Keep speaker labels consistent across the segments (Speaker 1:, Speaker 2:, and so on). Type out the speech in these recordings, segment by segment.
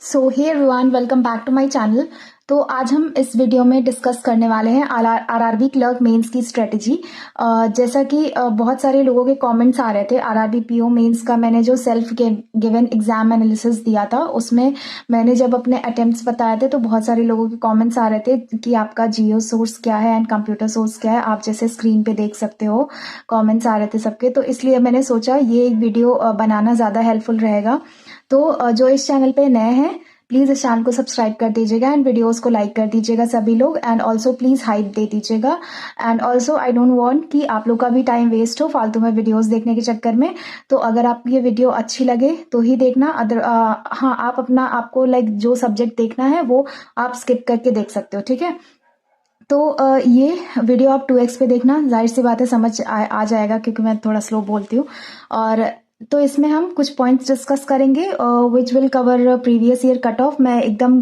Speaker 1: So hey everyone, welcome back to my channel. तो आज हम इस वीडियो में डिस्कस करने वाले हैं आरआरबी क्लर्क मेंस की स्ट्रेटजी। जैसा कि बहुत सारे लोगों के कमेंट्स आ रहे थे आरआरबी पीओ मेंस का। मैंने जो सेल्फ गिवन एग्जाम एनालिसिस दिया था उसमें मैंने जब अपने अटेम्प्ट्स बताए थे तो बहुत सारे लोगों के कमेंट्स आ रहे थे कि आपका जियो सोर्स क्या है एंड कंप्यूटर सोर्स क्या है। आप जैसे स्क्रीन पे देख सकते हो कमेंट्स आ रहे थे सबके, तो इसलिए मैंने सोचा ये वीडियो बनाना ज़्यादा हेल्पफुल रहेगा। तो जो इस चैनल पे नए हैं प्लीज़ इस चैनल को सब्सक्राइब कर दीजिएगा एंड वीडियोस को लाइक कर दीजिएगा सभी लोग, एंड ऑल्सो प्लीज़ हाइप दे दीजिएगा। And also I don't want कि आप लोग का भी टाइम वेस्ट हो फालतू में वीडियोस देखने के चक्कर में। तो अगर आपको ये वीडियो अच्छी लगे तो ही देखना, हाँ आप आपको लाइक जो सब्जेक्ट देखना है वो आप स्किप करके देख सकते हो, ठीक है। तो ये वीडियो आप 2x पे देखना, जाहिर सी बात है समझ आ जाएगा क्योंकि मैं थोड़ा स्लो बोलती हूँ। और तो इसमें हम कुछ पॉइंट्स डिस्कस करेंगे which will cover previous year cut off. मैं एकदम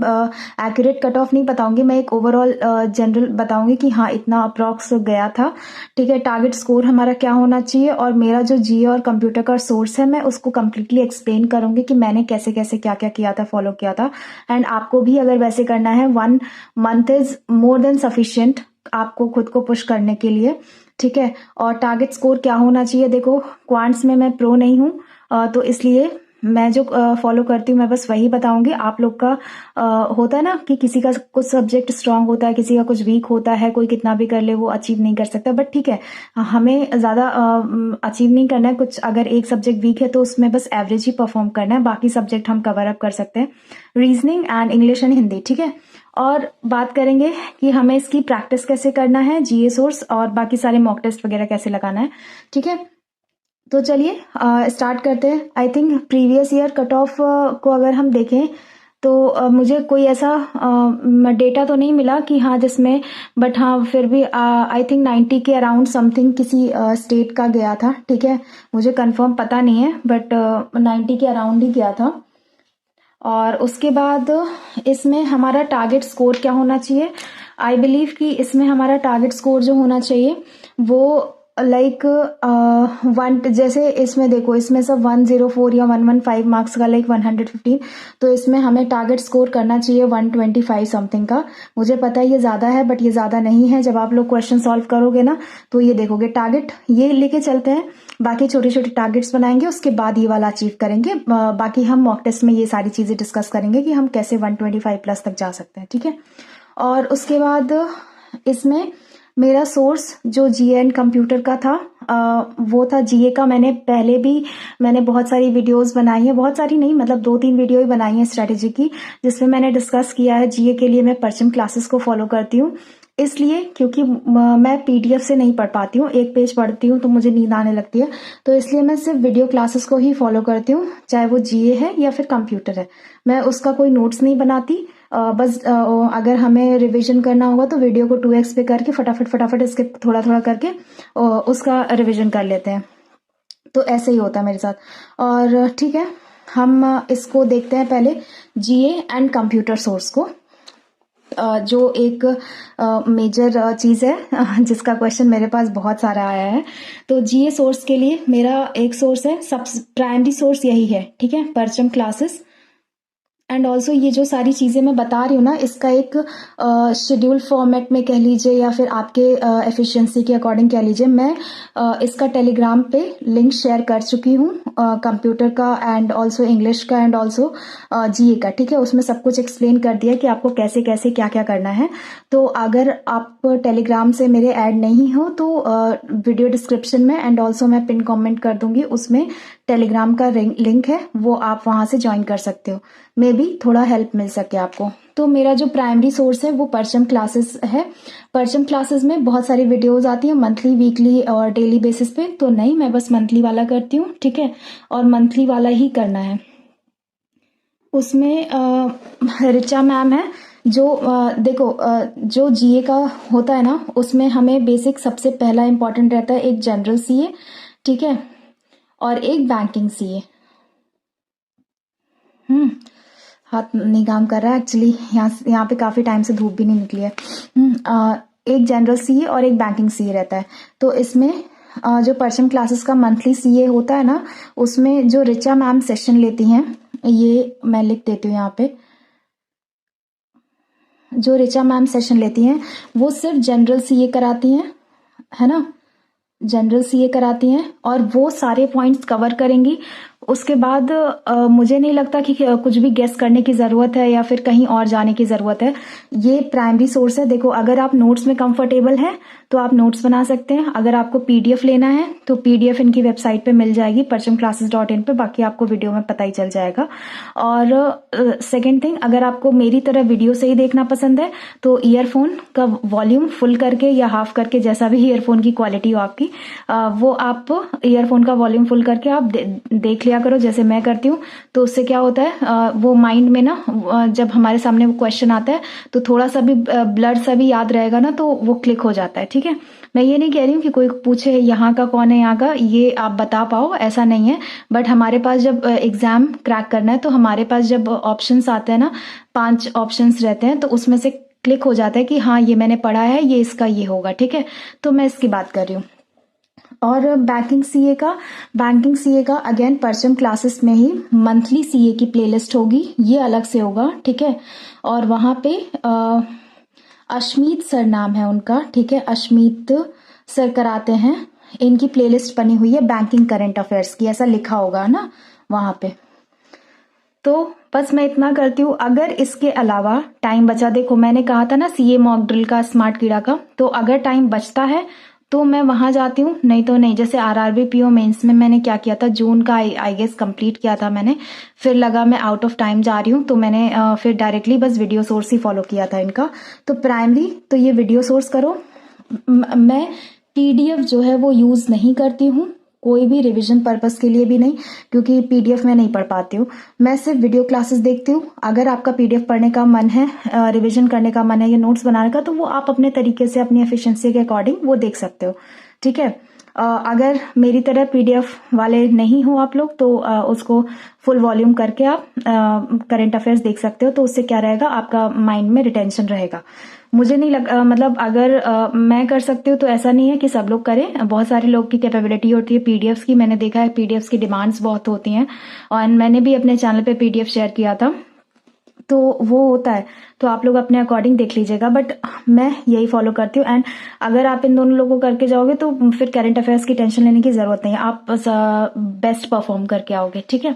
Speaker 1: एक्यूरेट कट ऑफ नहीं बताऊंगी, मैं एक ओवरऑल जनरल बताऊंगी कि हाँ इतना अप्रॉक्स गया था, ठीक है। टारगेट स्कोर हमारा क्या होना चाहिए और मेरा जो जीए और कंप्यूटर का सोर्स है मैं उसको कम्प्लीटली एक्सप्लेन करूंगी कि मैंने कैसे कैसे क्या क्या किया था, फॉलो किया था। एंड आपको भी अगर वैसे करना है 1 month is more than sufficient आपको खुद को पुश करने के लिए, ठीक है। और टारगेट स्कोर क्या होना चाहिए, देखो क्वांट्स में मैं प्रो नहीं हूँ, तो इसलिए मैं जो फॉलो करती हूँ मैं बस वही बताऊंगी। आप लोग का होता है ना कि किसी का कुछ सब्जेक्ट स्ट्रांग होता है, किसी का कुछ वीक होता है, कोई कितना भी कर ले वो अचीव नहीं कर सकता, बट ठीक है हमें ज़्यादा अचीव नहीं करना है कुछ। अगर एक सब्जेक्ट वीक है तो उसमें बस एवरेज ही परफॉर्म करना है, बाकी सब्जेक्ट हम कवर अप कर सकते हैं, reasoning and English and Hindi, ठीक है। और बात करेंगे कि हमें इसकी प्रैक्टिस कैसे करना है, जीए सोर्स और बाकी सारे मॉक टेस्ट वगैरह कैसे लगाना है, ठीक है। तो चलिए स्टार्ट करते हैं। I think previous year cut off को अगर हम देखें तो मुझे कोई ऐसा डेटा तो नहीं मिला कि हाँ जिसमें, बट हाँ फिर भी आई थिंक 90 के अराउंड समथिंग किसी स्टेट का गया था, ठीक है। मुझे कंफर्म पता नहीं है बट 90 के अराउंड ही गया था। और उसके बाद इसमें हमारा टारगेट स्कोर क्या होना चाहिए, आई बिलीव कि इसमें हमारा टारगेट स्कोर जो होना चाहिए वो लाइक 1, जैसे इसमें देखो इसमें सब 104 या 115 मार्क्स का लाइक 115, तो इसमें हमें टारगेट स्कोर करना चाहिए 125 समथिंग का। मुझे पता है ये ज़्यादा है बट ये ज़्यादा नहीं है। जब आप लोग क्वेश्चन सॉल्व करोगे ना तो ये देखोगे टारगेट ये लेके चलते हैं, बाकी छोटे छोटे टारगेट्स बनाएंगे उसके बाद ये वाला अचीव करेंगे। बाकी हम मॉक टेस्ट में ये सारी चीज़ें डिस्कस करेंगे कि हम कैसे 125 प्लस तक जा सकते हैं, ठीक है। और उसके बाद इसमें मेरा सोर्स जो जीए एंड कंप्यूटर का था वो था जीए का। मैंने बहुत सारी वीडियोस बनाई है, बहुत सारी नहीं मतलब 2-3 वीडियो ही बनाई है स्ट्रेटेजी की, जिसमें मैंने डिस्कस किया है जीए के लिए मैं परचम क्लासेस को फॉलो करती हूँ, इसलिए क्योंकि मैं पीडीएफ से नहीं पढ़ पाती हूँ, एक पेज पढ़ती हूँ तो मुझे नींद आने लगती है, तो इसलिए मैं सिर्फ वीडियो क्लासेस को ही फॉलो करती हूँ, चाहे वो जीए है या फिर कंप्यूटर है। मैं उसका कोई नोट्स नहीं बनाती, बस अगर हमें रिवीजन करना होगा तो वीडियो को 2x पे करके फटाफट इसके थोड़ा थोड़ा करके उसका रिवीजन कर लेते हैं। तो ऐसे ही होता है मेरे साथ। और ठीक है हम इसको देखते हैं पहले जीए एंड कंप्यूटर सोर्स को, जो एक मेजर चीज़ है जिसका क्वेश्चन मेरे पास बहुत सारा आया है। तो जीए सोर्स के लिए मेरा एक सोर्स है, सब प्राइमरी सोर्स यही है, ठीक है, परचम क्लासेस। एंड ऑल्सो ये जो सारी चीज़ें मैं बता रही हूँ ना इसका एक शेड्यूल फॉर्मेट में कह लीजिए या फिर आपके एफिशिएंसी के अकॉर्डिंग कह लीजिए, मैं इसका टेलीग्राम पे लिंक शेयर कर चुकी हूँ कंप्यूटर का एंड ऑल्सो इंग्लिश का एंड ऑल्सो जीए का, ठीक है। उसमें सब कुछ एक्सप्लेन कर दिया कि आपको कैसे कैसे क्या क्या करना है। तो अगर आप टेलीग्राम से मेरे ऐड नहीं हो तो वीडियो डिस्क्रिप्शन में एंड ऑल्सो मैं पिन कमेंट कर दूंगी, उसमें टेलीग्राम का लिंक है, वो आप वहां से ज्वाइन कर सकते हो, मे बी थोड़ा हेल्प मिल सके आपको। तो मेरा जो प्राइमरी सोर्स है वो परचम क्लासेस है। परचम क्लासेस में बहुत सारी वीडियोस आती हैं मंथली, वीकली और डेली बेसिस पे, तो नहीं मैं बस मंथली वाला करती हूँ, ठीक है, और मंथली वाला ही करना है। उसमें रिचा मैम है जो देखो जो जीए का होता है ना उसमें हमें बेसिक सबसे पहला इंपॉर्टेंट रहता है एक जनरल सीए, ठीक है, और एक बैंकिंग सीए। हाथ नहीं काम कर रहा है एक्चुअली, यहाँ पे काफ़ी टाइम से धूप भी नहीं निकली है। एक जनरल सीए और एक बैंकिंग सीए रहता है। तो इसमें जो परचम क्लासेस का मंथली सीए होता है ना उसमें जो रिचा मैम सेशन लेती हैं ये मैं लिख देती हूँ यहाँ पे। जो ऋचा मैम सेशन लेती हैं वो सिर्फ जनरल सीए कराती हैं, है ना, जनरल सीए कराती हैं और वो सारे पॉइंट्स कवर करेंगी। उसके बाद मुझे नहीं लगता कि कुछ भी गेस करने की ज़रूरत है या फिर कहीं और जाने की ज़रूरत है। ये प्राइमरी सोर्स है। देखो, अगर आप नोट्स में कंफर्टेबल हैं तो आप नोट्स बना सकते हैं। अगर आपको पीडीएफ लेना है तो पीडीएफ इनकी वेबसाइट पे मिल जाएगी parchamclasses.in पे, बाकी आपको वीडियो में पता ही चल जाएगा। और सेकेंड थिंग, अगर आपको मेरी तरह वीडियो से ही देखना पसंद है तो ईयरफोन का वॉल्यूम फुल करके या हाफ करके, जैसा भी ईयरफोन की क्वालिटी हो आपकी, वो आप ईयरफोन का वॉल्यूम फुल करके आप देख लिया करो, जैसे मैं करती हूँ। तो उससे क्या होता है, वो माइंड में ना, जब हमारे सामने वो क्वेश्चन आता है तो थोड़ा सा भी ब्लड सा भी याद रहेगा ना, तो वो क्लिक हो जाता है। ठीक है, मैं ये नहीं कह रही हूँ कि कोई पूछे यहाँ का कौन है, यहाँ का, ये आप बता पाओ, ऐसा नहीं है। बट हमारे पास जब एग्जाम क्रैक करना है तो हमारे पास जब ऑप्शंस आते हैं ना, 5 ऑप्शंस रहते हैं, तो उसमें से क्लिक हो जाता है कि हाँ ये मैंने पढ़ा है, ये इसका ये होगा। ठीक है, तो मैं इसकी बात कर रही हूँ। और बैंकिंग सीए का अगेन परचम क्लासेस में ही मंथली सीए की प्लेलिस्ट होगी, ये अलग से होगा। ठीक है, और वहाँ पे अश्मीत सर नाम है उनका, ठीक है, अश्मीत सर कराते हैं। इनकी प्लेलिस्ट बनी हुई है बैंकिंग करंट अफेयर्स की, ऐसा लिखा होगा ना वहाँ पे। तो बस मैं इतना करती हूँ। अगर इसके अलावा टाइम बचा, देखो मैंने कहा था ना सीए मॉक ड्रिल का, स्मार्ट कीड़ा का, तो अगर टाइम बचता है तो मैं वहां जाती हूँ, नहीं तो नहीं। जैसे आरआरबी पीओ मेंस में मैंने क्या किया था, जून का आई गेस कंप्लीट किया था मैंने, फिर लगा मैं आउट ऑफ टाइम जा रही हूँ तो मैंने फिर डायरेक्टली बस वीडियो सोर्स ही फॉलो किया था इनका। तो प्राइमरी तो ये वीडियो सोर्स करो। मैं पीडीएफ जो है वो यूज नहीं करती हूँ, कोई भी रिवीजन पर्पस के लिए भी नहीं, क्योंकि पीडीएफ में नहीं पढ़ पाती हूँ। मैं सिर्फ वीडियो क्लासेस देखती हूँ। अगर आपका पीडीएफ पढ़ने का मन है, रिवीजन करने का मन है या नोट्स बनाने का, तो वो आप अपने तरीके से अपनी एफिशिएंसी के अकॉर्डिंग वो देख सकते हो। ठीक है, अगर मेरी तरह पीडीएफ वाले नहीं हो आप लोग तो उसको फुल वॉल्यूम करके आप करंट अफेयर्स देख सकते हो। तो उससे क्या रहेगा, आपका माइंड में रिटेंशन रहेगा। मुझे नहीं मतलब अगर मैं कर सकती हूँ तो ऐसा नहीं है कि सब लोग करें। बहुत सारे लोग की कैपेबिलिटी होती है पीडीएफ्स की, मैंने देखा है पीडीएफ्स की डिमांड्स बहुत होती हैं, और मैंने भी अपने चैनल पे पीडीएफ शेयर किया था, तो वो होता है। तो आप लोग अपने अकॉर्डिंग देख लीजिएगा, बट मैं यही फॉलो करती हूँ। एंड अगर आप इन दोनों लोगों करके जाओगे तो फिर करंट अफेयर्स की टेंशन लेने की जरूरत नहीं है, आप बेस्ट परफॉर्म करके आओगे। ठीक है,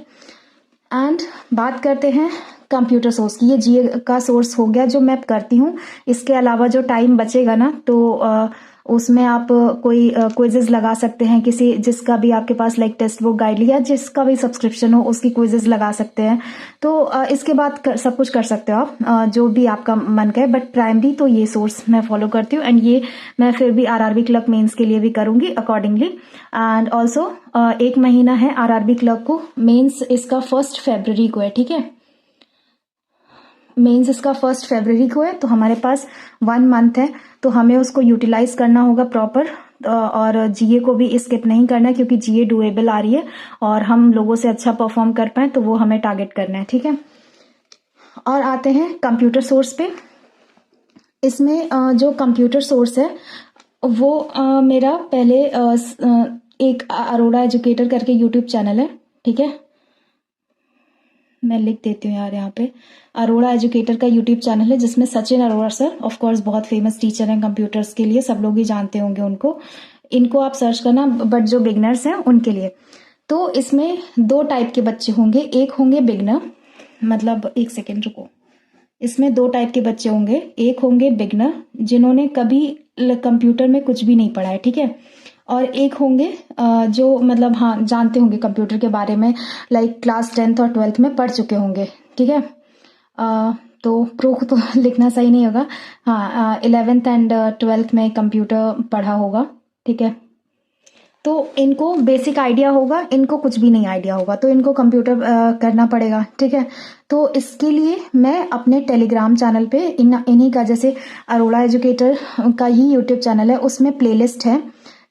Speaker 1: एंड बात करते हैं कंप्यूटर सोर्स की। ये जीए का सोर्स हो गया जो मैं करती हूँ। इसके अलावा जो टाइम बचेगा ना, तो उसमें आप कोई क्विजेज लगा सकते हैं, किसी जिसका भी आपके पास लाइक टेक्स्ट बुक गाइड या जिसका भी सब्सक्रिप्शन हो उसकी क्विजेज लगा सकते हैं। तो इसके बाद सब कुछ कर सकते हो आप, जो भी आपका मन करे। बट प्राइमरी तो ये सोर्स मैं फॉलो करती हूँ, एंड ये मैं फिर भी आरआरबी क्लर्क मेंस के लिए भी करूंगी अकॉर्डिंगली। एंड ऑल्सो 1 महीना है आरआरबी क्लर्क को, मेंस इसका 1 फरवरी को है। ठीक है, मेंस इसका 1 फरवरी को है, तो हमारे पास 1 मंथ है, तो हमें उसको यूटिलाइज करना होगा प्रॉपर। और जीए को भी स्किप नहीं करना है, क्योंकि जीए डुएबल आ रही है और हम लोगों से अच्छा परफॉर्म कर पाए, तो वो हमें टारगेट करना है। ठीक है, और आते हैं कंप्यूटर सोर्स पे। इसमें जो कंप्यूटर सोर्स है वो मेरा पहले एक अरोड़ा एजुकेटर करके यूट्यूब चैनल है। ठीक है, मैं लिख देती हूँ यार यहाँ पे, अरोड़ा एजुकेटर का यूट्यूब चैनल है, जिसमें Sachin Arora sir of course बहुत फेमस टीचर हैं कंप्यूटर्स के लिए, सब लोग ही जानते होंगे उनको। इनको आप सर्च करना, बट जो बिगनर्स हैं उनके लिए। तो इसमें 2 टाइप के बच्चे होंगे, एक होंगे बिगनर, मतलब 1 सेकेंड रुको, इसमें 2 टाइप के बच्चे होंगे। एक होंगे बिगनर जिन्होंने कभी कंप्यूटर में कुछ भी नहीं पढ़ा है, ठीक है, और एक होंगे जो मतलब हाँ जानते होंगे कंप्यूटर के बारे में, लाइक क्लास 10th और 12th में पढ़ चुके होंगे। ठीक है, तो प्रो को तो लिखना सही नहीं होगा, हाँ 11th एंड 12th में कंप्यूटर पढ़ा होगा। ठीक है, तो इनको बेसिक आइडिया होगा, इनको कुछ भी नहीं आइडिया होगा, तो इनको कंप्यूटर करना पड़ेगा। ठीक है, तो इसके लिए मैं अपने टेलीग्राम चैनल पे इन्हीं का, जैसे अरोड़ा एजुकेटर का ही यूट्यूब चैनल है, उसमें प्लेलिस्ट है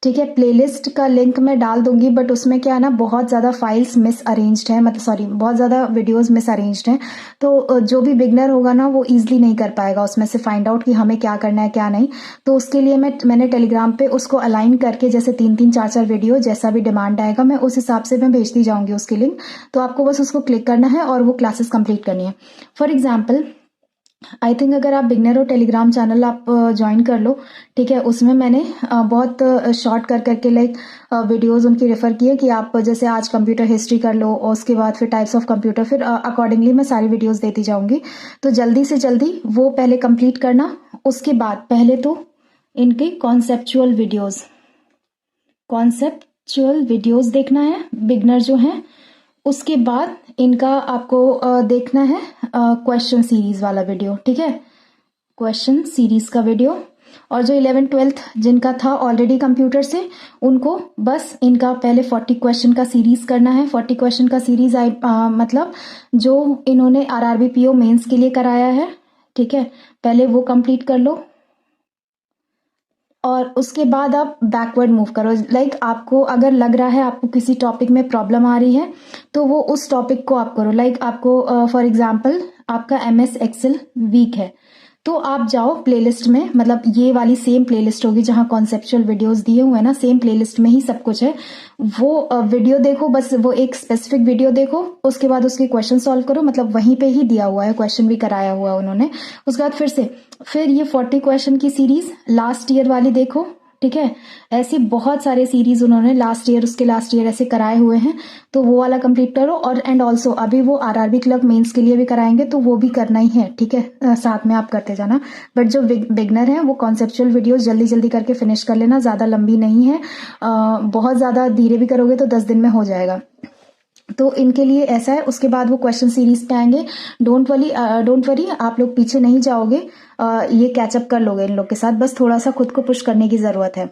Speaker 1: ठीक है। प्लेलिस्ट का लिंक मैं डाल दूंगी, बट उसमें क्या है ना, बहुत ज़्यादा फाइल्स मिस अरेंज्ड है, मतलब सॉरी, बहुत ज़्यादा वीडियोस मिस अरेंज्ड हैं। तो जो भी बिगनर होगा ना वो ईजिली नहीं कर पाएगा उसमें से फाइंड आउट कि हमें क्या करना है क्या नहीं। तो उसके लिए मैंने टेलीग्राम पे उसको अलाइन करके, जैसे 3-3 4-4 वीडियो जैसा भी डिमांड आएगा मैं उस हिसाब से मैं भेजती जाऊँगी उसकी लिंक। तो आपको बस उसको क्लिक करना है और वो क्लासेस कंप्लीट करनी है। फॉर एग्जाम्पल, आई थिंक अगर आप बिगनर हो, टेलीग्राम चैनल आप ज्वाइन कर लो, ठीक है। उसमें मैंने बहुत शॉर्ट कर करके लाइक वीडियोस उनकी रेफर किए कि आप जैसे आज कंप्यूटर हिस्ट्री कर लो और उसके बाद फिर टाइप्स ऑफ कंप्यूटर, फिर अकॉर्डिंगली मैं सारी वीडियोस देती जाऊंगी। तो जल्दी से जल्दी वो पहले कंप्लीट करना। उसके बाद पहले तो इनके कॉन्सेप्चुअल वीडियोस देखना है बिगनर जो हैं। उसके बाद इनका आपको देखना है क्वेश्चन सीरीज वाला वीडियो, ठीक है, क्वेश्चन सीरीज का वीडियो। और जो 11th-12th जिनका था ऑलरेडी कंप्यूटर से, उनको बस इनका पहले 40 क्वेश्चन का सीरीज करना है। 40 क्वेश्चन का सीरीज मतलब जो इन्होंने आरआरबी पीओ मेंस के लिए कराया है, ठीक है, पहले वो कंप्लीट कर लो। और उसके बाद आप बैकवर्ड मूव करो। लाइक आपको अगर लग रहा है आपको किसी टॉपिक में प्रॉब्लम आ रही है तो वो उस टॉपिक को आप करो। लाइक आपको फॉर एग्जांपल आपका एमएस एक्सेल वीक है, तो आप जाओ प्लेलिस्ट में, मतलब ये वाली सेम प्लेलिस्ट होगी जहां कॉन्सेप्चुअल वीडियोस दिए हुए हैं ना, सेम प्लेलिस्ट में ही सब कुछ है। वो वीडियो देखो, बस वो एक स्पेसिफिक वीडियो देखो, उसके बाद उसके क्वेश्चन सॉल्व करो, मतलब वहीं पे ही दिया हुआ है, क्वेश्चन भी कराया हुआ है उन्होंने। उसके बाद फिर ये 40 क्वेश्चन की सीरीज लास्ट ईयर वाली देखो, ठीक है। ऐसी बहुत सारे सीरीज उन्होंने लास्ट ईयर, उसके लास्ट ईयर ऐसे कराए हुए हैं, तो वो वाला कंप्लीट करो। और एंड ऑल्सो अभी वो आरआरबी क्लर्क मेंस के लिए भी कराएंगे, तो वो भी करना ही है, ठीक है, साथ में आप करते जाना। बट जो बिगनर है वो कॉन्सेप्चुअल वीडियोस जल्दी जल्दी करके फिनिश कर लेना, ज्यादा लंबी नहीं है। बहुत ज्यादा धीरे भी करोगे तो 10 दिन में हो जाएगा। तो इनके लिए ऐसा है। उसके बाद वो क्वेश्चन सीरीज पे आएंगे। डोंट वरी, आप लोग पीछे नहीं जाओगे, ये कैचअप कर लोगे इन लोग के साथ, बस थोड़ा सा खुद को पुश करने की जरूरत है।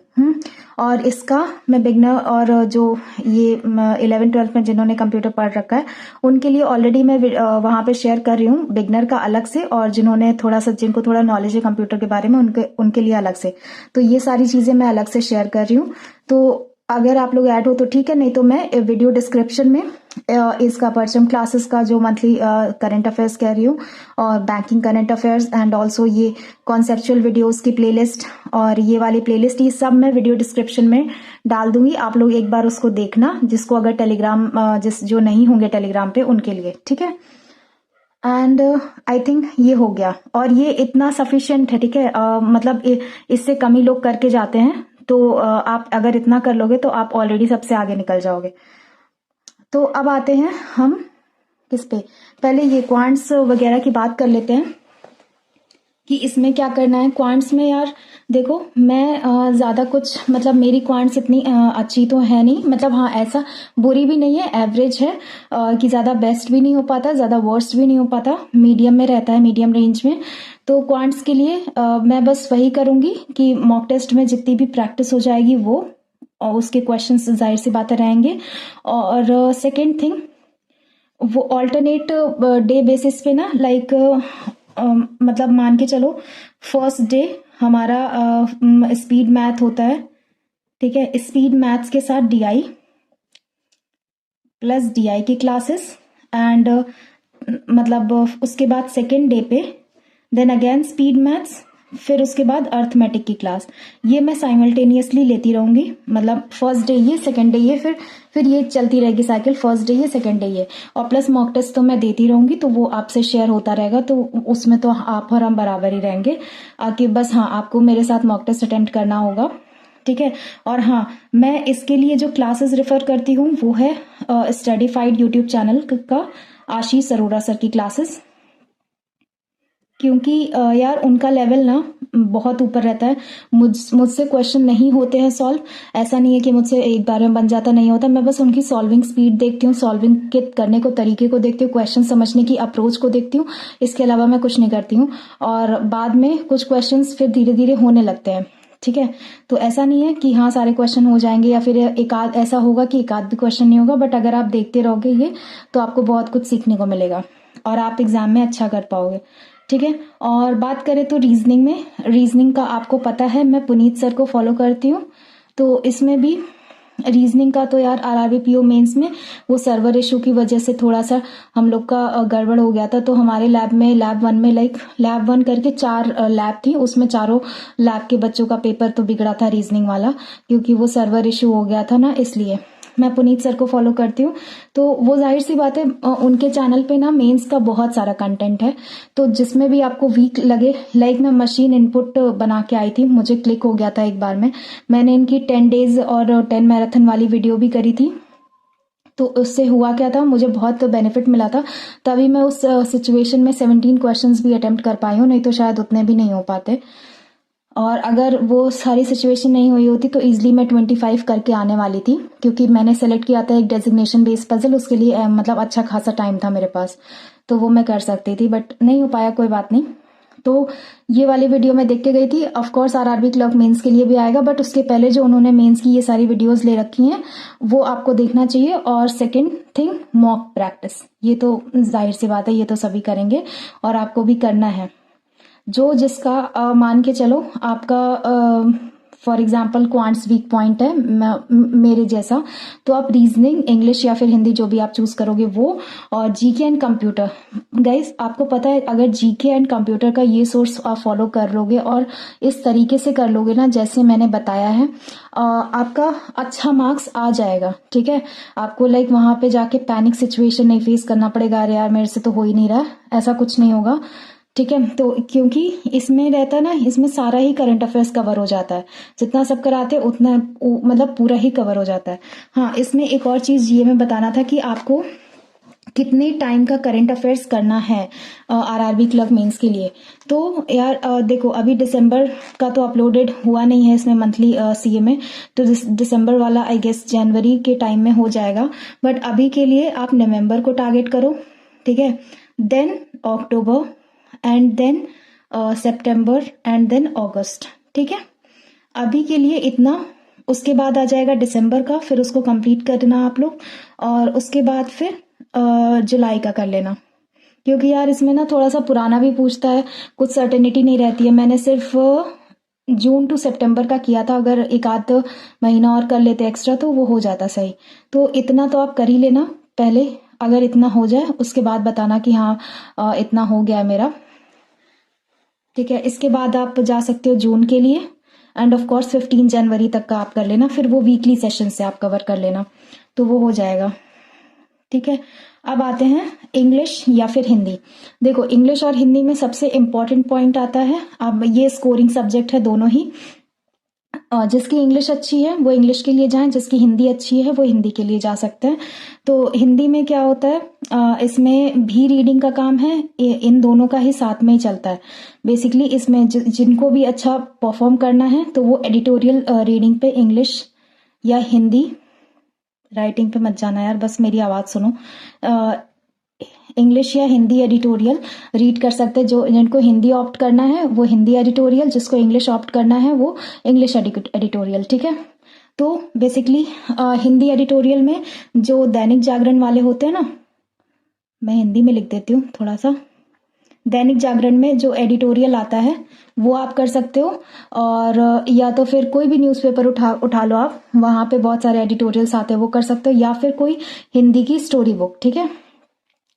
Speaker 1: और इसका मैं बिगनर और जो ये 11th-12th में जिन्होंने कंप्यूटर पढ़ रखा है उनके लिए ऑलरेडी मैं वहां पे शेयर कर रही हूँ, बिगनर का अलग से, और जिनको थोड़ा नॉलेज है कंप्यूटर के बारे में उनके लिए अलग से। तो ये सारी चीजें मैं अलग से शेयर कर रही हूँ। तो अगर आप लोग ऐड हो तो ठीक है, नहीं तो मैं वीडियो डिस्क्रिप्शन में इसका परचम क्लासेस का जो मंथली करंट अफेयर्स कह रही हूँ, और banking current affairs and also ये कॉन्सेप्चुअल वीडियोस की प्लेलिस्ट और ये वाली प्लेलिस्ट, ये सब मैं वीडियो डिस्क्रिप्शन में डाल दूंगी। आप लोग एक बार उसको देखना, जिसको अगर टेलीग्राम जो नहीं होंगे टेलीग्राम पे उनके लिए, ठीक है। एंड आई थिंक ये हो गया, और ये इतना सफिशिएंट है, ठीक है। मतलब इससे कम ही लोग करके जाते हैं, तो आप अगर इतना कर लोगे तो आप ऑलरेडी सबसे आगे निकल जाओगे। तो अब आते हैं हम किस पे, पहले ये क्वांट्स वगैरह की बात कर लेते हैं कि इसमें क्या करना है। क्वांट्स में यार देखो, मैं ज्यादा कुछ, मतलब मेरी क्वांट्स इतनी अच्छी तो है नहीं, मतलब हाँ ऐसा बुरी भी नहीं है, एवरेज है, कि ज्यादा बेस्ट भी नहीं हो पाता, ज्यादा वर्स्ट भी नहीं हो पाता, मीडियम में रहता है, मीडियम रेंज में। तो क्वांट्स के लिए मैं बस वही करूंगी कि मॉक टेस्ट में जितनी भी प्रैक्टिस हो जाएगी वो, और उसके क्वेश्चंस जाहिर सी बातें रहेंगे। और सेकेंड थिंग, वो ऑल्टरनेट डे बेसिस पे ना, लाइक मतलब मान के चलो फर्स्ट डे हमारा स्पीड मैथ होता है, ठीक है। स्पीड मैथ्स के साथ डीआई प्लस डीआई की क्लासेस, एंड मतलब उसके बाद सेकेंड डे पे देन अगेन स्पीड मैथ्स, फिर उसके बाद अर्थमेटिक की क्लास। ये मैं साइमल्टेनियसली लेती रहूंगी, मतलब फर्स्ट डे ये, सेकेंड डे ये, फिर ये चलती रहेगी साइकिल, फर्स्ट डे ये, सेकेंड डे ये। और प्लस मॉक टेस्ट तो मैं देती रहूंगी, तो वो आपसे शेयर होता रहेगा, तो उसमें तो आप और हम बराबर ही रहेंगे। कि बस हाँ, आपको मेरे साथ मॉक टेस्ट अटेम्प्ट करना होगा, ठीक है। और हाँ, मैं इसके लिए जो क्लासेस रेफर करती हूँ वो है स्टडीफाइड यूट्यूब चैनल का आशीष अरोड़ा सर की क्लासेस, क्योंकि यार उनका लेवल ना बहुत ऊपर रहता है। मुझसे क्वेश्चन नहीं होते हैं सॉल्व, ऐसा नहीं है कि मुझसे एक बार में बन जाता, नहीं होता। मैं बस उनकी सॉल्विंग स्पीड देखती हूँ, सॉल्विंग के करने को तरीके को देखती हूँ, क्वेश्चन समझने की अप्रोच को देखती हूँ, इसके अलावा मैं कुछ नहीं करती हूँ। और बाद में कुछ क्वेश्चन फिर धीरे धीरे होने लगते हैं, ठीक है। तो ऐसा नहीं है कि हाँ सारे क्वेश्चन हो जाएंगे, या फिर एक आध ऐसा होगा कि एक आध भी क्वेश्चन नहीं होगा, बट अगर आप देखते रहोगे ये, तो आपको बहुत कुछ सीखने को मिलेगा और आप एग्जाम में अच्छा कर पाओगे, ठीक है। और बात करें तो रीजनिंग में, रीजनिंग का आपको पता है मैं पुनीत सर को फॉलो करती हूँ, तो इसमें भी रीजनिंग का तो यार आरआरबी पीओ मेंस में वो सर्वर इशू की वजह से थोड़ा सा हम लोग का गड़बड़ हो गया था। तो हमारे लैब में लैब 1 में लैब 1 करके 4 लैब थी, उसमें चारों लैब के बच्चों का पेपर तो बिगड़ा था रीजनिंग वाला, क्योंकि वो सर्वर इशू हो गया था ना। इसलिए मैं पुनीत सर को फॉलो करती हूँ, तो वो जाहिर सी बात है उनके चैनल पे ना मेंस का बहुत सारा कंटेंट है। तो जिसमें भी आपको वीक लगे, लाइक मैं मशीन इनपुट बना के आई थी, मुझे क्लिक हो गया था एक बार में। मैंने इनकी 10 डेज और 10 मैराथन वाली वीडियो भी करी थी। तो उससे हुआ क्या था, मुझे बहुत बेनिफिट मिला था। तभी मैं उस सिचुएशन में 17 क्वेश्चंस भी अटेम्प्ट कर पाई हूँ, नहीं तो शायद उतने भी नहीं हो पाते। और अगर वो सारी सिचुएशन नहीं हुई होती तो इजीली मैं 25 करके आने वाली थी, क्योंकि मैंने सेलेक्ट किया था एक डेजिग्नेशन बेस्ड पजल, उसके लिए मतलब अच्छा खासा टाइम था मेरे पास, तो वो मैं कर सकती थी, बट नहीं हो पाया, कोई बात नहीं। तो ये वाली वीडियो मैं देख के गई थी। Of course RRB clerk mains के लिए भी आएगा, बट उसके पहले जो उन्होंने मेंस की ये सारी वीडियोस ले रखी हैं वो आपको देखना चाहिए। और सेकंड थिंग, मॉक प्रैक्टिस, ये तो जाहिर सी बात है, ये तो सभी करेंगे और आपको भी करना है। जो जिसका मान के चलो आपका for example quants weak point है मेरे जैसा, तो आप रीजनिंग, इंग्लिश या फिर हिंदी जो भी आप चूज करोगे वो, और जीके एंड कंप्यूटर। गाइस आपको पता है, अगर जीके एंड कंप्यूटर का ये सोर्स आप फॉलो कर लोगे और इस तरीके से कर लोगे ना जैसे मैंने बताया है, आपका अच्छा मार्क्स आ जाएगा। ठीक है, आपको लाइक वहां पे जाके पैनिक सिचुएशन नहीं फेस करना पड़ेगा, अरे यार मेरे से तो हो ही नहीं रहा, ऐसा कुछ नहीं होगा। ठीक है, तो क्योंकि इसमें रहता है ना, इसमें सारा ही करंट अफेयर्स कवर हो जाता है, जितना सब कराते हैं उतना मतलब पूरा ही कवर हो जाता है। हाँ, इसमें एक और चीज ये मैं बताना था कि आपको कितने टाइम का करंट अफेयर्स करना है आरआरबी क्लर्क मेंस के लिए। तो यार देखो, अभी दिसंबर का तो अपलोडेड हुआ नहीं है इसमें मंथली सीए में, तो दिसंबर वाला आई गेस जनवरी के टाइम में हो जाएगा। बट अभी के लिए आप नवंबर को टारगेट करो, ठीक है, देन अक्टूबर एंड देन सितंबर एंड देन अगस्त। ठीक है, अभी के लिए इतना। उसके बाद आ जाएगा दिसंबर का, फिर उसको कंप्लीट करना आप लोग, और उसके बाद फिर जुलाई का कर लेना, क्योंकि यार इसमें ना थोड़ा सा पुराना भी पूछता है, कुछ सर्टेनिटी नहीं रहती है। मैंने सिर्फ जून टू सितंबर का किया था, अगर एक आध महीना और कर लेते एक्स्ट्रा तो वो हो जाता सही। तो इतना तो आप कर ही लेना पहले, अगर इतना हो जाए उसके बाद बताना कि हाँ इतना हो गया है मेरा। ठीक है, इसके बाद आप जा सकते हो जून के लिए, एंड ऑफ कोर्स 15 जनवरी तक का आप कर लेना, फिर वो वीकली सेशन से आप कवर कर लेना, तो वो हो जाएगा। ठीक है, अब आते हैं इंग्लिश या फिर हिंदी। देखो, इंग्लिश और हिंदी में सबसे इंपॉर्टेंट पॉइंट आता है, अब ये स्कोरिंग सब्जेक्ट है दोनों ही। जिसकी इंग्लिश अच्छी है वो इंग्लिश के लिए जाएं, जिसकी हिंदी अच्छी है वो हिंदी के लिए जा सकते हैं। तो हिंदी में क्या होता है, इसमें भी रीडिंग का काम है, इन दोनों का ही साथ में ही चलता है बेसिकली। इसमें जिनको भी अच्छा परफॉर्म करना है तो वो एडिटोरियल रीडिंग पे इंग्लिश या हिंदी, राइटिंग पे मत जाना यार, बस मेरी आवाज सुनो, इंग्लिश या हिंदी एडिटोरियल रीड कर सकते हैं। जो जिनको हिंदी ऑप्ट करना है वो हिंदी एडिटोरियल, जिसको इंग्लिश ऑप्ट करना है वो इंग्लिश एडिटोरियल। ठीक है, तो बेसिकली हिंदी एडिटोरियल में जो दैनिक जागरण वाले होते हैं ना, मैं हिंदी में लिख देती हूँ थोड़ा सा, दैनिक जागरण में जो एडिटोरियल आता है वो आप कर सकते हो, और या तो फिर कोई भी न्यूज़पेपर उठा लो आप, वहां पे बहुत सारे एडिटोरियल्स आते हैं वो कर सकते हो, या फिर कोई हिंदी की स्टोरी बुक, ठीक है,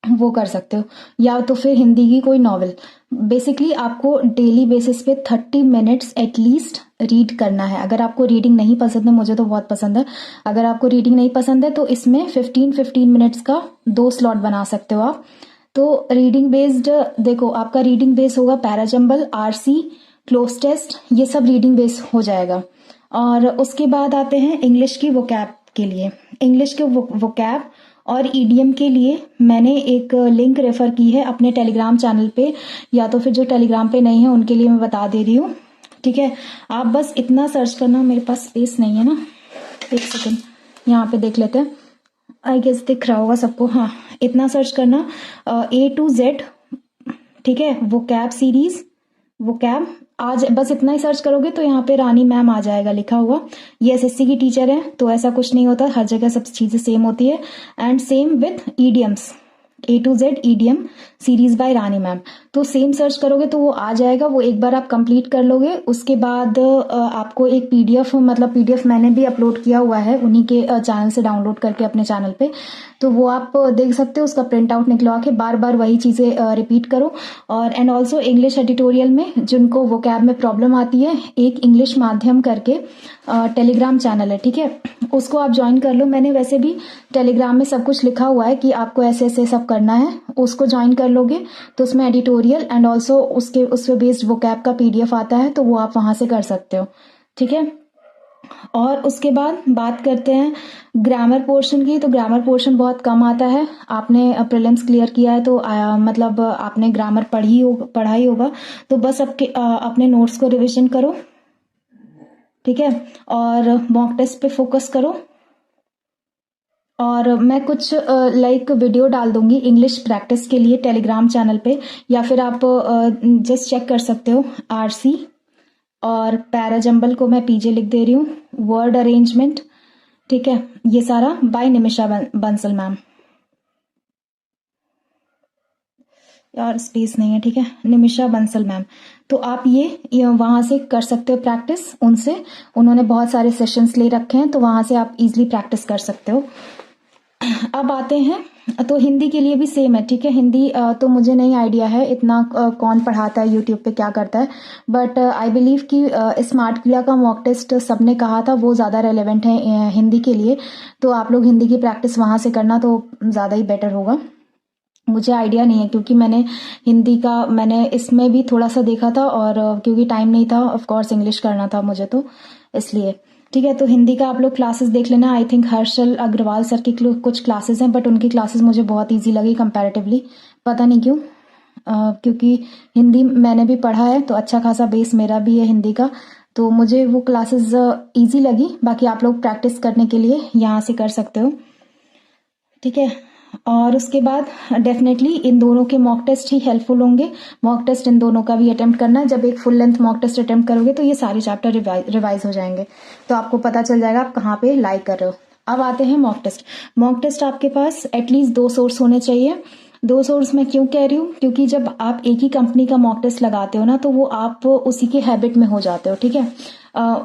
Speaker 1: वो कर सकते हो, या तो फिर हिंदी की कोई नॉवेल। बेसिकली आपको डेली बेसिस पे 30 मिनट्स एटलीस्ट रीड करना है। अगर आपको रीडिंग नहीं पसंद है, मुझे तो बहुत पसंद है, अगर आपको रीडिंग नहीं पसंद है तो इसमें 15 मिनट्स का 2 स्लॉट बना सकते हो आप। तो रीडिंग बेस्ड, देखो आपका रीडिंग बेस होगा पैराजंबल, आरसी, क्लोज टेस्ट, ये सब रीडिंग बेस हो जाएगा। और उसके बाद आते हैं इंग्लिश की वोकैब के लिए। इंग्लिश के वोकैब और ईडीएम के लिए मैंने एक लिंक रेफर की है अपने टेलीग्राम चैनल पे, या तो फिर जो टेलीग्राम पे नहीं है उनके लिए मैं बता दे रही हूँ। ठीक है, आप बस इतना सर्च करना, मेरे पास स्पेस नहीं है ना, एक सेकंड यहाँ पे देख लेते हैं, आई गेस दिख रहा होगा सबको। हाँ, इतना सर्च करना A to Z, ठीक है, वोकैब सीरीज, वोकैब, आज बस इतना ही सर्च करोगे तो यहाँ पे रानी मैम आ जाएगा लिखा हुआ। ये एसएससी की टीचर है, तो ऐसा कुछ नहीं होता, हर जगह सब चीजें सेम होती है। And same with EDMs, A to Z EDM series by Rani ma'am. तो सेम सर्च करोगे तो वो आ जाएगा। वो एक बार आप कंप्लीट कर लोगे, उसके बाद आपको एक पीडीएफ, मतलब पीडीएफ मैंने भी अपलोड किया हुआ है उन्हीं के चैनल से डाउनलोड करके अपने चैनल पे, तो वो आप देख सकते हो। उसका प्रिंट आउट निकलवा के बार बार वही चीज़ें रिपीट करो। और एंड ऑल्सो इंग्लिश एडिटोरियल में जिनको वोकैब में प्रॉब्लम आती है, एक इंग्लिश माध्यम करके टेलीग्राम चैनल है, ठीक है, उसको आप ज्वाइन कर लो। मैंने वैसे भी टेलीग्राम में सब कुछ लिखा हुआ है कि आपको ऐसे ऐसे सब करना है, उसको ज्वाइन कर लोगे तो उसमें एडिटोरियल एंड ऑल्सो उस पर बेस्ड वोकैब का पीडीएफ आता है, तो वो आप वहाँ से कर सकते हो, ठीक है। और उसके बाद बात करते हैं ग्रामर पोर्शन की। तो ग्रामर पोर्शन बहुत कम आता है। आपने प्रीलिम्स क्लियर किया है तो मतलब आपने ग्रामर पढ़ा ही होगा, तो बस अपने नोट्स को रिविजन करो, ठीक है, और मॉक टेस्ट पे फोकस करो। और मैं कुछ वीडियो डाल दूंगी इंग्लिश प्रैक्टिस के लिए टेलीग्राम चैनल पे, या फिर आप जस्ट चेक कर सकते हो आरसी और पैराजंबल को मैं पीजे लिख दे रही हूँ, वर्ड अरेंजमेंट, ठीक है, ये सारा बाय निमिषा बंसल मैम, यार स्पेस नहीं है, ठीक है, निमिषा बंसल मैम। तो आप ये वहाँ से कर सकते हो प्रैक्टिस उनसे, उन्होंने बहुत सारे सेशंस ले रखे हैं, तो वहाँ से आप इजीली प्रैक्टिस कर सकते हो। अब आते हैं, तो हिंदी के लिए भी सेम है, ठीक है। हिंदी तो मुझे नहीं आइडिया है इतना कौन पढ़ाता है यूट्यूब पे क्या करता है, बट आई बिलीव कि स्मार्ट क्रिया का मॉक टेस्ट सबने कहा था वो ज़्यादा रेलेवेंट है हिंदी के लिए, तो आप लोग हिंदी की प्रैक्टिस वहाँ से करना तो ज़्यादा ही बेटर होगा। मुझे आइडिया नहीं है क्योंकि मैंने इसमें भी थोड़ा सा देखा था, और क्योंकि टाइम नहीं था, ऑफ कोर्स इंग्लिश करना था मुझे, तो इसलिए, ठीक है। तो हिंदी का आप लोग क्लासेस देख लेना। I think Harshal Agarwal sir की कुछ क्लासेस हैं, बट उनकी क्लासेस मुझे बहुत इजी लगी कंपैरेटिवली, पता नहीं क्यों, क्योंकि हिंदी मैंने भी पढ़ा है तो अच्छा खासा बेस मेरा भी है हिंदी का, तो मुझे वो क्लासेस इजी लगी। बाकी आप लोग प्रैक्टिस करने के लिए यहाँ से कर सकते हो, ठीक है। और उसके बाद डेफिनेटली इन दोनों के मॉक टेस्ट ही हेल्पफुल होंगे। मॉक टेस्ट इन दोनों का भी अटेम्प्ट करना है। जब एक full length mock test attempt करोगे तो ये सारे चैप्टर रिवाइज हो जाएंगे, तो आपको पता चल जाएगा आप कहाँ पे लाइक कर रहे हो। अब आते हैं मॉक टेस्ट। मॉक टेस्ट आपके पास एटलीस्ट 2 सोर्स होने चाहिए। 2 सोर्स मैं क्यों कह रही हूँ, क्योंकि जब आप एक ही कंपनी का मॉक टेस्ट लगाते हो ना, तो वो आप उसी के हैबिट में हो जाते हो, ठीक है।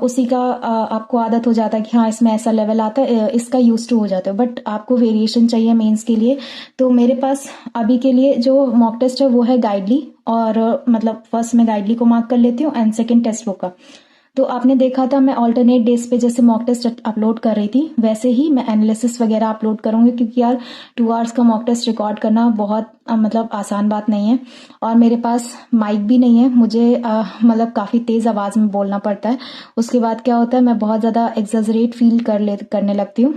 Speaker 1: उसी का आपको आदत हो जाता है कि हाँ इसमें ऐसा लेवल आता है, इसका यूज टू हो जाते हो, बट आपको वेरिएशन चाहिए मेंस के लिए। तो मेरे पास अभी के लिए जो मॉक टेस्ट है वो है गाइडली, और मतलब फर्स्ट मैं गाइडली को मार्क कर लेती हूँ एंड सेकेंड टेक्स्ट बुक का। तो आपने देखा था मैं ऑल्टरनेट डेज पे जैसे मॉक टेस्ट अपलोड कर रही थी, वैसे ही मैं एनालिसिस वगैरह अपलोड करूंगी, क्योंकि यार 2 आवर्स का मॉक टेस्ट रिकॉर्ड करना बहुत मतलब आसान बात नहीं है, और मेरे पास माइक भी नहीं है, मुझे मतलब काफ़ी तेज़ आवाज़ में बोलना पड़ता है। उसके बाद क्या होता है, मैं बहुत ज़्यादा एक्सेजरेट फील करने लगती हूँ,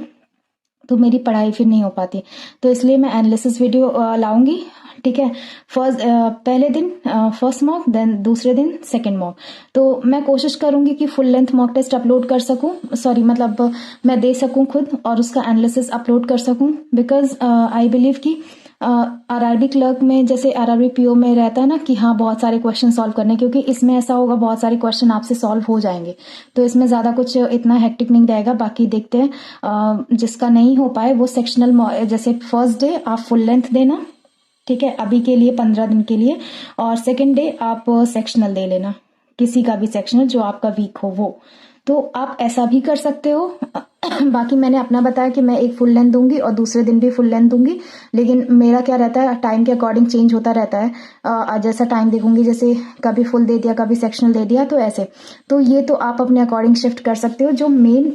Speaker 1: तो मेरी पढ़ाई फिर नहीं हो पाती। तो इसलिए मैं एनालिसिस वीडियो लाऊंगी, ठीक है। पहले दिन फर्स्ट मॉक, देन दूसरे दिन सेकंड मॉक। तो मैं कोशिश करूंगी कि full length mock test upload कर सकूं, सॉरी मतलब मैं दे सकूं खुद, और उसका एनालिसिस अपलोड कर सकूं, बिकॉज आई बिलीव कि आरआरबी क्लर्क में जैसे आरआरबी पीओ में रहता है ना कि हाँ बहुत सारे क्वेश्चन सॉल्व करने, क्योंकि इसमें ऐसा होगा बहुत सारे क्वेश्चन आपसे सॉल्व हो जाएंगे, तो इसमें ज़्यादा कुछ इतना हेक्टिक नहीं रहेगा। बाकी देखते हैं जिसका नहीं हो पाए वो सेक्शनल, जैसे फर्स्ट डे आप फुल लेंथ देना, ठीक है, अभी के लिए 15 दिन के लिए, और सेकेंड डे आप सेक्शनल दे लेना, किसी का भी सेक्शनल जो आपका वीक हो वो, तो आप ऐसा भी कर सकते हो। बाकी मैंने अपना बताया कि मैं एक फुल लेंथ दूंगी और दूसरे दिन भी फुल लेंथ दूंगी, लेकिन मेरा क्या रहता है टाइम के अकॉर्डिंग चेंज होता रहता है, जैसा टाइम देखूंगी, जैसे कभी फुल दे दिया कभी सेक्शनल दे दिया, तो ऐसे, तो ये तो आप अपने अकॉर्डिंग शिफ्ट कर सकते हो। जो मेन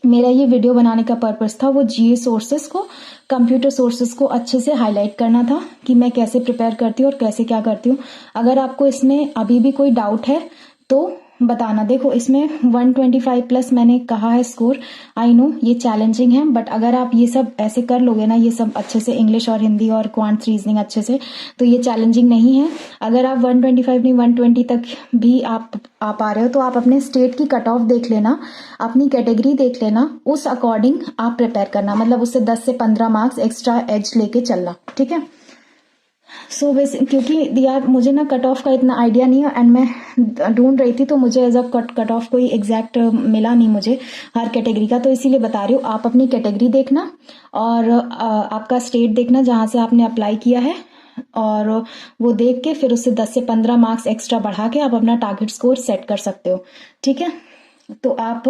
Speaker 1: मेरा ये वीडियो बनाने का पर्पस था वो जीए सोर्सेस को, कंप्यूटर सोर्सेस को अच्छे से हाईलाइट करना था कि मैं कैसे प्रिपेयर करती हूँ और कैसे क्या करती हूँ। अगर आपको इसमें अभी भी कोई डाउट है तो बताना। देखो इसमें 125 प्लस मैंने कहा है स्कोर, आई नो ये चैलेंजिंग है, बट अगर आप ये सब ऐसे कर लोगे ना, ये सब अच्छे से इंग्लिश और हिंदी और क्वांट्स रीजनिंग अच्छे से, तो ये चैलेंजिंग नहीं है। अगर आप 125 नहीं 120 तक भी आप आ पा रहे हो तो आप अपने स्टेट की कट ऑफ देख लेना, अपनी कैटेगरी देख लेना, उस अकॉर्डिंग आप प्रिपेयर करना, मतलब उससे 10 से 15 मार्क्स एक्स्ट्रा एज लेके चलना, ठीक है। सो क्योंकि यार मुझे ना कट ऑफ का इतना आइडिया नहीं है, एंड मैं ढूंढ रही थी तो मुझे एज अ कट ऑफ कोई एग्जैक्ट मिला नहीं मुझे हर कैटेगरी का, तो इसीलिए बता रही हूँ। आप अपनी कैटेगरी देखना और आपका स्टेट देखना जहाँ से आपने अप्लाई किया है, और वो देख के फिर उससे 10 से 15 मार्क्स एक्स्ट्रा बढ़ा के आप अपना टारगेट स्कोर सेट कर सकते हो। ठीक है, तो आप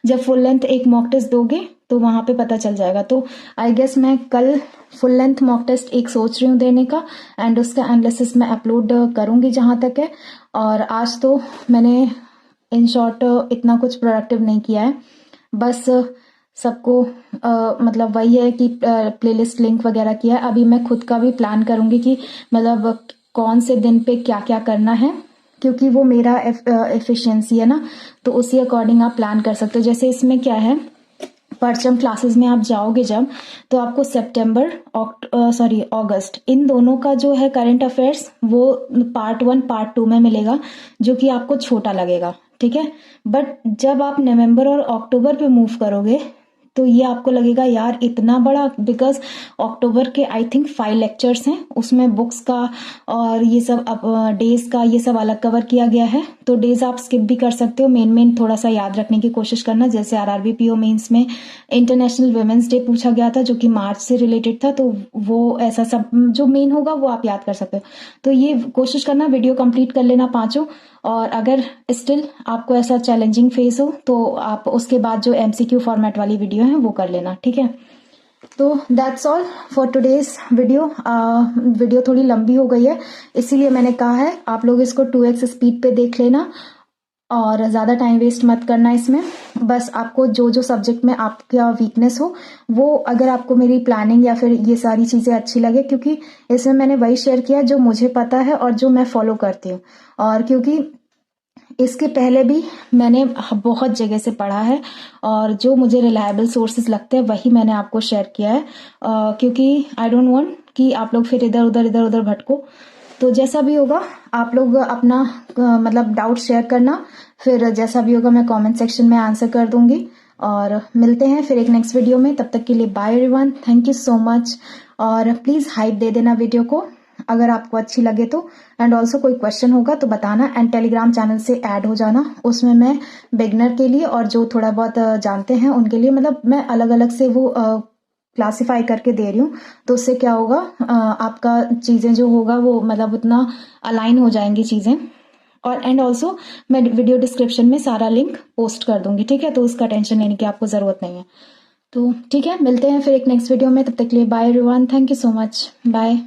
Speaker 1: जब फुल लेंथ एक मॉक टेस्ट दोगे तो वहाँ पे पता चल जाएगा। तो आई गेस मैं कल फुल लेंथ मॉक टेस्ट एक सोच रही हूँ देने का, एंड उसका एनालिसिस मैं अपलोड करूँगी जहाँ तक है। और आज तो मैंने इन शॉर्ट इतना कुछ प्रोडक्टिव नहीं किया है, बस सबको मतलब वही है कि प्लेलिस्ट लिंक वगैरह किया है। अभी मैं खुद का भी प्लान करूँगी कि मतलब कौन से दिन पे क्या क्या करना है, क्योंकि वो मेरा एफिशिएंसी है ना, तो उसी अकॉर्डिंग आप प्लान कर सकते हो। जैसे इसमें क्या है, परचम क्लासेस में आप जाओगे जब, तो आपको सितंबर अगस्त इन दोनों का जो है करंट अफेयर्स वो पार्ट 1 पार्ट 2 में मिलेगा, जो कि आपको छोटा लगेगा। ठीक है, बट जब आप नवंबर और अक्टूबर पे मूव करोगे तो ये आपको लगेगा यार इतना बड़ा, बिकॉज अक्टूबर के आई थिंक 5 लेक्चर्स हैं, उसमें बुक्स का और ये सब डेज का ये सब अलग कवर किया गया है। तो डेज आप स्किप भी कर सकते हो, मेन थोड़ा सा याद रखने की कोशिश करना। जैसे आरआरबी पीओ मेंस में इंटरनेशनल वुमेन्स डे पूछा गया था, जो कि मार्च से रिलेटेड था, तो वो ऐसा सब जो मेन होगा वो आप याद कर सकते हो। तो ये कोशिश करना वीडियो कंप्लीट कर लेना पांचों, और अगर स्टिल आपको ऐसा चैलेंजिंग फेस हो तो आप उसके बाद जो एमसीक्यू फॉर्मेट वाली वीडियो है वो कर लेना। ठीक है, तो that's all for today's video. Video थोड़ी लंबी हो गई है, इसीलिए मैंने कहा है आप लोग इसको 2x स्पीड पे देख लेना और ज़्यादा टाइम वेस्ट मत करना इसमें। बस आपको जो जो सब्जेक्ट में आपका वीकनेस हो वो, अगर आपको मेरी प्लानिंग या फिर ये सारी चीज़ें अच्छी लगे, क्योंकि इसमें मैंने वही शेयर किया जो मुझे पता है और जो मैं फॉलो करती हूँ। और क्योंकि इसके पहले भी मैंने बहुत जगह से पढ़ा है और जो मुझे रिलायबल सोर्सेज लगते हैं वही मैंने आपको शेयर किया है, क्योंकि आई डोंट वांट कि आप लोग फिर इधर उधर भटको। तो जैसा भी होगा आप लोग अपना मतलब डाउट शेयर करना, फिर जैसा भी होगा मैं कमेंट सेक्शन में आंसर कर दूंगी। और मिलते हैं फिर एक नेक्स्ट वीडियो में, तब तक के लिए bye everyone, thank you so much. और प्लीज़ हाइप दे देना वीडियो को अगर आपको अच्छी लगे तो, एंड ऑल्सो कोई क्वेश्चन होगा तो बताना, एंड टेलीग्राम चैनल से ऐड हो जाना। उसमें मैं बिगनर के लिए और जो थोड़ा बहुत जानते हैं उनके लिए, मतलब मैं अलग अलग से वो क्लासिफाई करके दे रही हूँ। तो उससे क्या होगा, आपका चीज़ें जो होगा वो मतलब उतना अलाइन हो जाएंगी चीज़ें। और एंड ऑल्सो मैं वीडियो डिस्क्रिप्शन में सारा लिंक पोस्ट कर दूंगी। ठीक है, तो उसका टेंशन लेने की आपको ज़रूरत नहीं है। तो ठीक है, मिलते हैं फिर एक नेक्स्ट वीडियो में, तब तक के लिए bye everyone, thank you so much, bye.